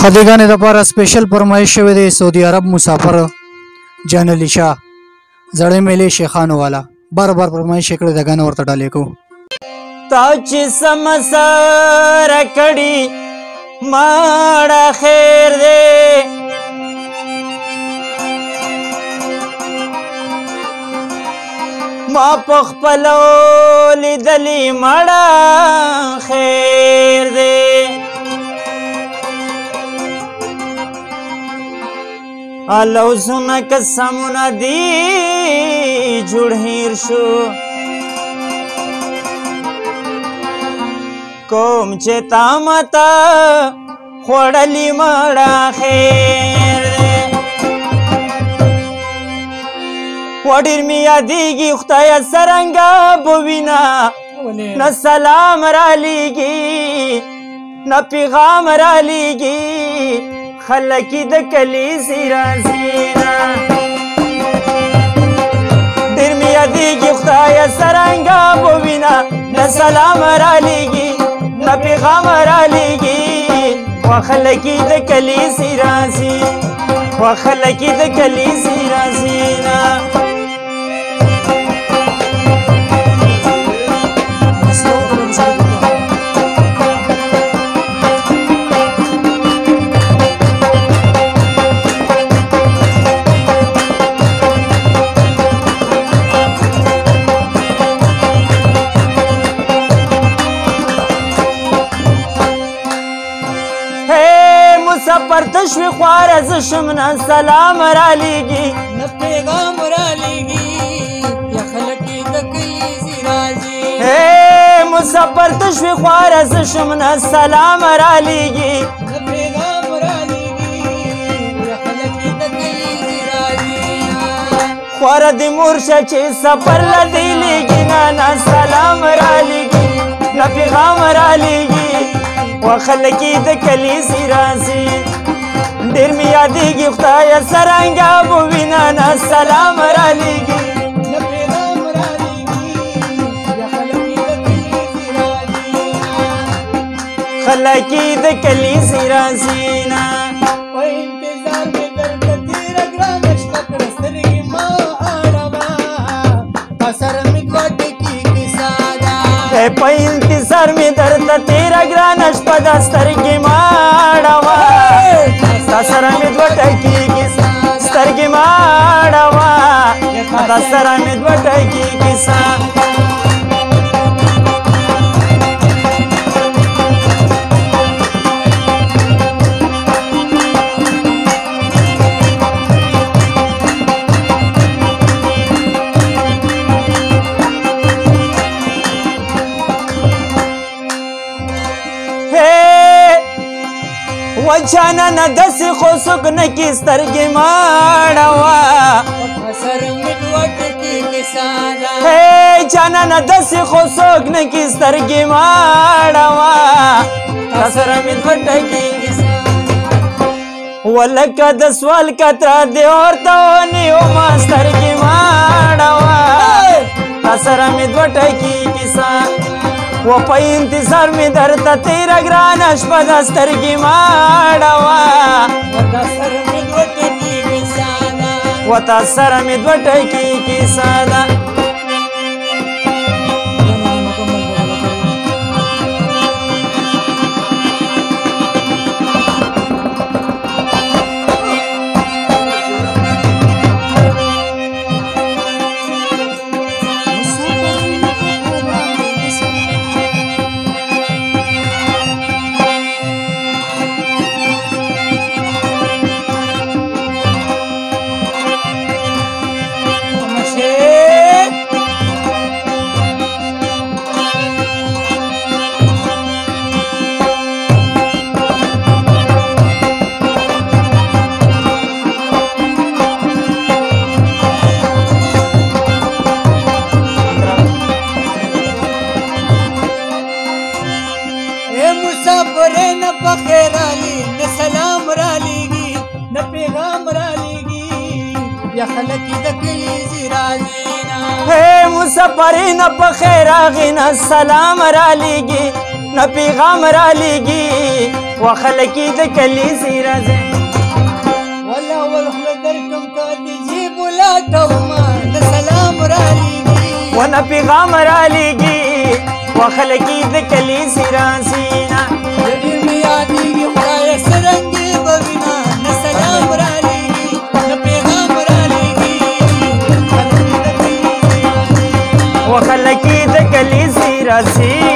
خدیګانې دپاره سپیشل فرمایش شوی دی سعودي عرب مسافر جانلی شاه زړې میلې شیخانو والا بار بار فرمایش یې کړی د ګانه ورته ډالې کو تا چې سمسره کړي ماړه خیر دی ما په خپلو لیدلي ماړه خیر دی لوزونه قسمونه دي جوړ هیر شو کوم چې تا ماته خوړلي مړه خیر دی وډیر مې یادېږي خدایه څرنګه به وینه نه سلام رالیږي نه پیغام رالیږي خلک د کلیسې راځي نه ډېر مې یادېږي خدایه څرنګه به وینه نه سلام رالیږي نه پیغام رالیږي وا خلک د کلیسې راځي وا خلک د کلیسې راځي نه مسافر تشوي خوار از شمنا سلام رالیږي نه پیغام رالیږي یا خلک د کلیسې راځي مسافر تشوي خوار از شمنا سلام رالیږي نه پیغام رالیږي یا خلک د کلیسې راځي خوار د مورشه چې سفر لدی لیږي نه سلام رالیږي نه پیغام رالیږي وا خلک د کلیسې راځي ډېر مې یادېږي خدایه څرنګه به وینه نه سلام رالیږي نه پیغام رالیږي یا خلک د کلیسې راځي خلک د کلیسې راځي نه په انتظار مې درته تېره ګرانه شپه کړه سترګې مه اړوه تا سره مې دوه ټکي کیسه ده په انتظار مې درته تېره ګرانه شپه ده سترګې مه اړوه تا سره مې دوه ټکي کیسه سترګې مه اړوه تا سره مې دوه ټکي کیسه وجانه داسې خو څوک نه کې سترګې مه اړوه جانانه داسې خو څوک نه کې سترګې مه اړوه تا سره مې دوه ټکي ولکه د سوال کتره دې ورته ونیومه سترګې مه اړوه تا سره مې دوه ټکي کیسه و په انتظار مې درته تېره ګرانه شپه ده سترګې مه اړوه و تا سره مې دوه ټکي کیسه ده یا خلک د کلیسې راځي مسافرې نه په خیر راغی نه سلام رالیږي نه پیغام رالیږي و خلکی د کلیسی راځي ولا والخله درکم ته د جیب ولا توما د سلام را لیږي و نه پیغام رالیږي و خلکی د کلیسی راځي نه ډېر مې یادېږي خدایه څرنګې به وینا نه سلام را لیږي نه پیغام را لیږي و خلکی د کلیسی راځي